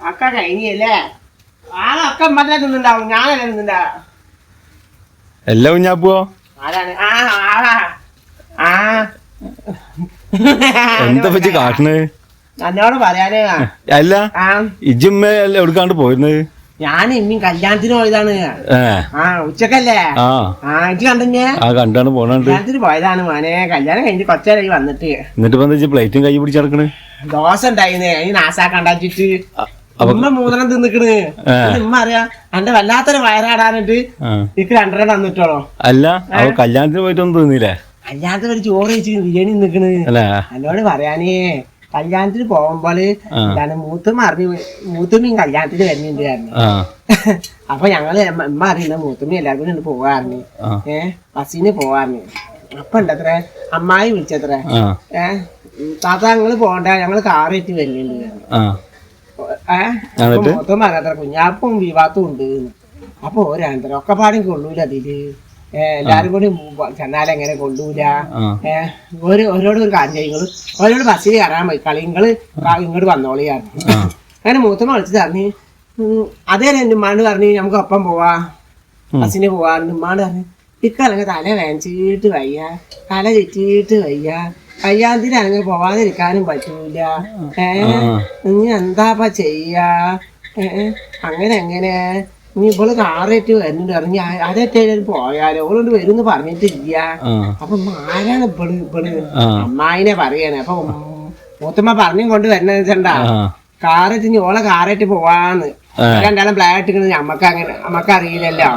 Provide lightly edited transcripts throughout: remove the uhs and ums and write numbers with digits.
അക്ക കഴിഞ്ഞല്ലേ ആളൊക്കെ മറ്റേ തിന്നുണ്ടാവും ഞാനല്ലേ തിന്നുണ്ടാ എല്ലാ കുഞ്ഞാപ്പോ ആരാണ് ആളാ എന്താ പറ്റി കാട്ടണ് എന്നോട് പറയാനേ അല്ല ഇജ്ജുമ്മ എവിടുക്കാണ്ട് പോയിരുന്നത് ഞാൻ ഇമ്മീ കല്യാണത്തിന് പോയതാണ് ഉച്ചക്കല്ലേ ഇജ്ജ് കണ്ടേ കണ്ടാണ് പോണുണ്ട് കല്യാണത്തിന് പോയതാണ് മോനെ കല്യാണം കഴിഞ്ഞ് കൊച്ചേരായി വന്നിട്ട് എന്നിട്ട് പ്ലേറ്റും കൈ പിടിച്ചടക്കണ് ദോശ ഉണ്ടായിന്ന് അതിന് നാസാക്കണ്ടാച്ചിട്ട് ഉമ്മ മൂന്നെണ്ണം തിന്നിക്കണ് ഉമ്മ അറിയാ എന്റെ വല്ലാത്തൊരു വയറാടാനിട്ട് എനിക്ക് 2.5 തന്നിട്ടോളോ അല്ല അവ കല്യാണത്തിന് പോയിട്ടൊന്നും തിന്നില്ലേ കല്യാണത്തിന് ഒരു ചോറ് കഴിച്ച് ബിരിയാണി നിക്കണ് എന്നോട് പറയാനേ കല്യാണത്തിന് പോകുമ്പോള് എന്താണ് മൂത്തുമ്മയും കല്യാണത്തിന് വരുന്നുണ്ടായിരുന്നു അപ്പൊ ഞങ്ങള് ഉമ്മ അറിയുന്ന മൂത്തുമ്മ എല്ലാവരും കൂടി പോവാറിന് ബസ്സിന് പോവാറിന് അപ്പൊ ഉണ്ടത്ര അമ്മായി വിളിച്ചത്ര താത്ത ഞങ്ങള് പോണ്ട ഞങ്ങള് കാറേറ്റ് വരുന്നുണ്ട് മൊത്തം പറഞ്ഞത്ര കുഞ്ഞാപ്പും വിവാത്തും ഉണ്ട് അപ്പൊ ഓരോരുത്തർ ഒക്കെ പാടും കൊള്ളൂല അതില് എല്ലാരും കൂടി ചെന്നാലും എങ്ങനെ കൊള്ളൂല ഓരോട് ഒരു കാര്യം ചെയ്യുന്നത് ഓരോട് ബസ്സിൽ കയറാൻ പോയി കളിങ്ങള് ഇങ്ങോട്ട് വന്നോളിയാണ് അങ്ങനെ മൂത്തമ്മ വിളിച്ച് പറഞ്ഞു അതേ എന്റെ ഉമ്മാണ്ട് പറഞ്ഞു നമുക്ക് ഒപ്പം പോവാ ബസ്സിന് പോവാറുണ്ട് ഉമ്മാണ്ട് പറഞ്ഞു ഇക്കല്ലെങ്കിൽ തല വേനച്ചിട്ട് വയ്യ തല ചുറ്റിയിട്ട് വയ്യ കല്യാണത്തിന് അങ്ങനെ പോവാതിരിക്കാനും പറ്റൂല നീ എന്താപ്പാ ചെയ്യാ അങ്ങനെ എങ്ങനെ നീ ഇവള് കാറേറ്റ് വരുന്നുണ്ട് പറഞ്ഞു അതേറ്റേലും പോയാലോ ഓളോണ്ട് വരുന്ന് പറഞ്ഞിട്ടില്ല അപ്പൊ ആരാണ് ഇവള് അമ്മായിനെ പറയാണ് അപ്പൊ മൂത്തമ്മ പറഞ്ഞും കൊണ്ട് വരുന്ന വെച്ചാ കാറേറ്റ് ഓളെ കാറേറ്റ് പോവാന്ന് രണ്ടാളും പ്ലാൻ നമ്മക്ക് അറിയില്ലല്ലോ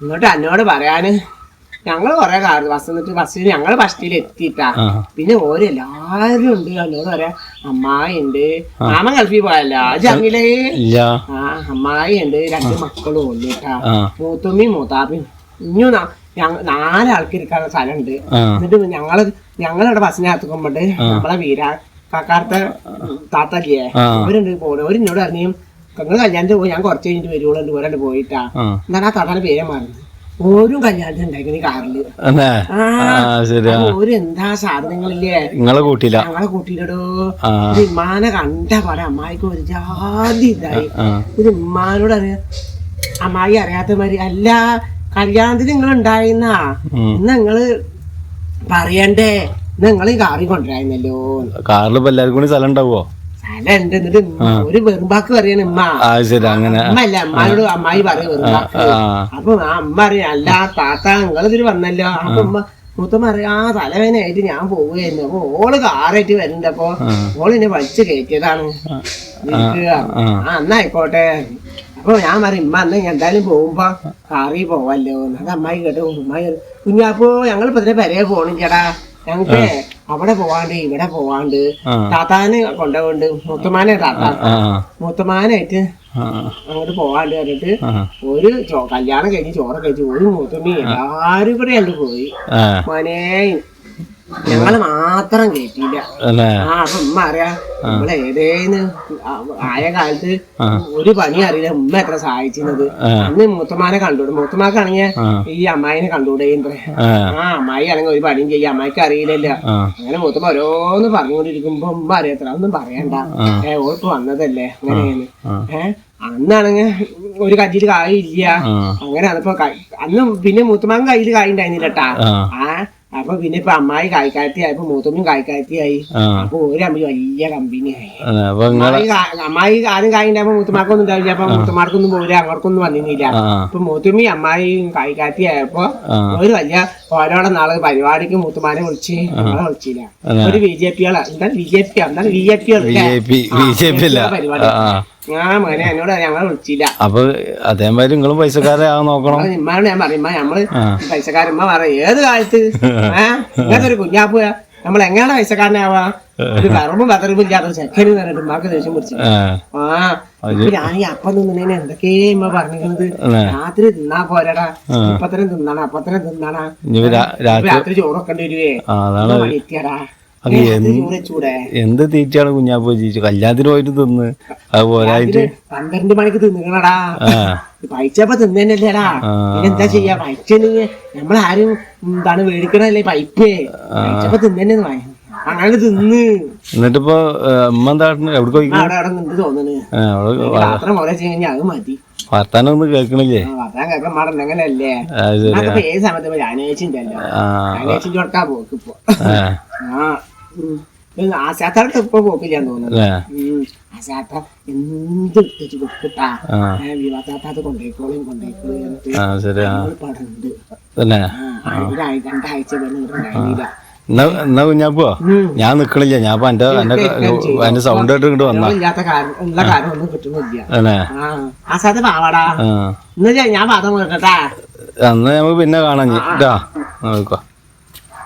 ഇങ്ങോട്ട് എന്നോട് പറയാന് ഞങ്ങള് കൊറേ കാറ് ബസ്സിൽ ഞങ്ങള് ബസ്സിൽ എത്തിയിട്ടാ പിന്നെ ഓരെല്ലാരും ഉണ്ട് എന്നോട് പറയാ അമ്മായി ഉണ്ട് മാമൻ ഗൾഫിൽ പോയല്ലോ ജങ്ങിലേ അമ്മായി ഉണ്ട് 2 മക്കളും ഉണ്ട് കേട്ടാ മൂത്തുമ്മയും മൂത്താപ്പയും ഇഞ്ഞു 4 ആൾക്ക് ഇരിക്കാനുള്ള സ്ഥലമുണ്ട് എന്നിട്ട് ഞങ്ങളിവിടെ ബസ്സിനകത്തുമ്പോണ്ട് നമ്മളെ കാക്കാർത്തെ താത്തല്ലേ അവരുണ്ട് പോണു അവരിന്നോട് അറിഞ്ഞു നിങ്ങൾ കല്യാണത്തിന് പോയി ഞാൻ കുറച്ച് കഴിഞ്ഞിട്ട് വരുവുള്ളൂ ഒരാണ്ട് പോയിട്ടാ എന്താണ് ആ താത്താന്റെ പേരെ മാറുന്നത് ഓരോ കല്യാണത്തിന് ഉണ്ടായിരുന്നു കാറില് ഓരോ എന്താ സാധനങ്ങളില്ലേ ഞങ്ങളെ കൂട്ടിയിടോ ഒരു ഉമ്മാനെ കണ്ട പാടെ അമ്മായിക്ക് ഒരു ജാതി ഇതായി ഒരു ഉമ്മാനോട് അറിയാ അമ്മായി അറിയാത്ത മാതിരി അല്ല കല്യാണത്തിന് നിങ്ങൾ ഉണ്ടായിരുന്നാ ഇന്ന് നിങ്ങള് പറയണ്ടേ നിങ്ങൾ ഈ കാറിൽ കൊണ്ടുവരായിരുന്നല്ലോ കാറിൽ എല്ലാവർക്കും കൂടി സ്ഥലം ഉണ്ടാവോ സ്ഥലമുണ്ട് എന്നിട്ട് ഒരു വെറുമ്പാക്ക് പറയാണ് അമ്മല്ല അമ്മാനോട് അമ്മായി പറയും വെറുമ്പാക്ക് അപ്പൊ ആ അമ്മ അറിയാം അല്ല താത്ത നിങ്ങളിതിൽ വന്നല്ലോ അപ്പൊ മൂത്തമ്മ അറിയാം തലവേനായിട്ട് ഞാൻ പോവുകയായിരുന്നു അപ്പൊ ഓള് കാറായിട്ട് വരുന്നുണ്ട് അപ്പൊ ഓള് എന്നെ വലിച്ചു കയറ്റിയതാണ് അന്നായിക്കോട്ടെ അപ്പൊ ഞാൻ പറയും ഉമ്മ അന്ന് എന്തായാലും പോകുമ്പോ കാറിൽ പോവല്ലോ അത് അമ്മായി കേട്ടോ അമ്മായി കുഞ്ഞാപ്പോ ഞങ്ങളിപ്പോ ഇതിനെ പെരയെ പോണില്ലടാ ഞങ്ങക്ക് അവിടെ പോവാണ്ട് ഇവിടെ പോവാണ്ട് താത്താന് കൊണ്ടുപോണ്ട് മൂത്തമാനായിട്ട് അങ്ങോട്ട് പോവാണ്ട് പറഞ്ഞിട്ട് ഒരു കല്യാണം കഴിഞ്ഞ് ചോറ് കഴിച്ച് ഒരു മൂത്തമ്മ എല്ലാരും കൂടെ കണ്ടു പോയി മോനെ ഞങ്ങള് മാത്രം കേട്ടില്ല അപ്പൊ ഉമ്മ അറിയാ നമ്മളെ ഏതേന്ന് ആയ കാലത്ത് ഒരു പണി അറിയില്ല ഉമ്മ എത്ര സഹായിച്ചിരുന്നത് അന്ന് മൂത്തമാനെ കണ്ടുകൂടും മൂത്തമാക്കാണെങ്കിൽ ഈ അമ്മായിനെ കണ്ടുകൂടേന്ദ്ര അമ്മായി ആണെങ്കിൽ ഒരു പണിയും ചെയ്യാം അമ്മായിക്ക് അറിയില്ലല്ലോ അങ്ങനെ മൂത്തമ്മ ഓരോന്ന് പറഞ്ഞുകൊണ്ടിരിക്കുമ്പോ ഉമ്മ അറിയത്ര ഒന്നും പറയണ്ട ഓൾക്ക് വന്നതല്ലേ അങ്ങനെയാണ് അന്നാണെങ്കിൽ ഒരു കജ്ജില് കായില്ല അങ്ങനെ അതിപ്പോ അന്ന് പിന്നെ മൂത്തമാൻ കയ്യില് കായ് ഉണ്ടായിരുന്നില്ലട്ടാ അപ്പൊ പിന്നെ ഇപ്പൊ അമ്മായി കായ്ക്കാത്തിയായപ്പോ മൂത്തമ്മയും കായ്ക്കാത്തിയായി അപ്പൊ ഒരു അമ്മ വലിയ കമ്പനിയായി അമ്മായി ആദ്യം കായുണ്ടായപ്പോ മൂത്തമാർക്കൊന്നും ഉണ്ടാവില്ല അപ്പൊ മൂത്തമാർക്കൊന്നും പോയില്ല അങ്ങോട്ടൊന്നും വന്നിരുന്നില്ല ഇപ്പൊ മൂത്തമ്മയും അമ്മായിയും കായ്ക്കാത്തിയായപ്പോ ഒരു വലിയ ഓരോടെ നാളെ പരിപാടിക്ക് മൂത്തമാനെ വിളിച്ച് ഞങ്ങളെ വിളിച്ചില്ല ഒരു BJP എന്താണ് പരിപാടി മോനെ എന്നോട് ഞങ്ങളെ വിളിച്ചില്ല അപ്പൊ അതേമാതിരി നിങ്ങളും പൈസക്കാരെ നോക്കണം ഇമ്മാനോട് ഞാൻ പറയും നമ്മള് പൈസക്കാരമ്മ പറയും ഏത് കാലത്ത് ഇങ്ങനത്തെ ഒരു കുഞ്ഞാപ്പ നമ്മൾ എങ്ങനെയാണ് പൈസക്കാരനാവാ ഒരു കറമ്പും പതറുമ്പും ഇല്ലാത്ത ചെക്കന് പറഞ്ഞിട്ട് ഉമ്മാക്ക് ദേഷ്യം പിടിച്ചു ഞാൻ ഈ അപ്പം തിന്നണേന് എന്തൊക്കെയാ ഇമ്മ പറഞ്ഞിരുന്നത് രാത്രി തിന്നാ പോരാടാ ഇപ്പത്തരം തിന്നാണാ അപ്പത്തരം തിന്നാണാ രാത്രി ചോറൊക്കേണ്ടി വരുവേ എത്തിയാടാ എന്ത് തീറ്റയാണ് കുഞ്ഞാപ്പോ ജീവിച്ചു കല്യാണത്തിന് പോയിട്ട് തിന്ന് അത് പോരായിട്ട് 12 മണിക്ക് തിന്നണടാ പൈച്ചപ്പ തിന്നല്ലേടാ പിന്നെന്താ ചെയ്യാ പൈച്ച നമ്മളാരും എന്താണ് മേടിക്കണല്ലേ പൈപ്പ് പൈച്ചപ്പ തിന്നെ അങ്ങനെ തിന്ന് എന്നിട്ടിപ്പോ അമ്മ എന്താ എവിടെ പോയി അവിടെ അവിടെ നിന്ന് തോന്നുന്നു പാത്രം പോലെ കഴിഞ്ഞാൽ അത് മതി. വർത്താനം ഒന്നും കേൾക്കണില്ലേ? വർത്താൻ കേൾക്കാൻ പാടുണ്ട് അങ്ങനെയല്ലേ. ഏത് സമയത്ത് ഞാനേച്ചിണ്ടല്ലോ ഞാനേച്ചിന്റെ കൊടുക്കാൻ പോക്ക് ഇപ്പൊ. ആശാത്താർക്ക് ഇപ്പൊ പോക്കില്ലാന്ന് തോന്നുന്നു. ആശാത്ത എന്ത് എടുത്തിട്ട് കൊടുക്കട്ടാ വിവാദാത്ത കൊണ്ടേക്കോളും പടുണ്ട്. രണ്ടാഴ്ച കഴിഞ്ഞില്ല. എന്നാ കുഞ്ഞാപ്പോ ഞാൻ നിക്കണില്ല. ഞാൻ എന്റെ സൗണ്ട് ആയിട്ട് ഇങ്ങോട്ട് വന്നാ ഉള്ള കാര്യം ഒന്നും കിട്ടുന്നില്ല. ആശാത്ത പാവാടാ. എന്നാ ഞാൻ പാത്രം കേട്ടാ. എന്നാ നമുക്ക് പിന്നെ കാണാം. നോക്കോ.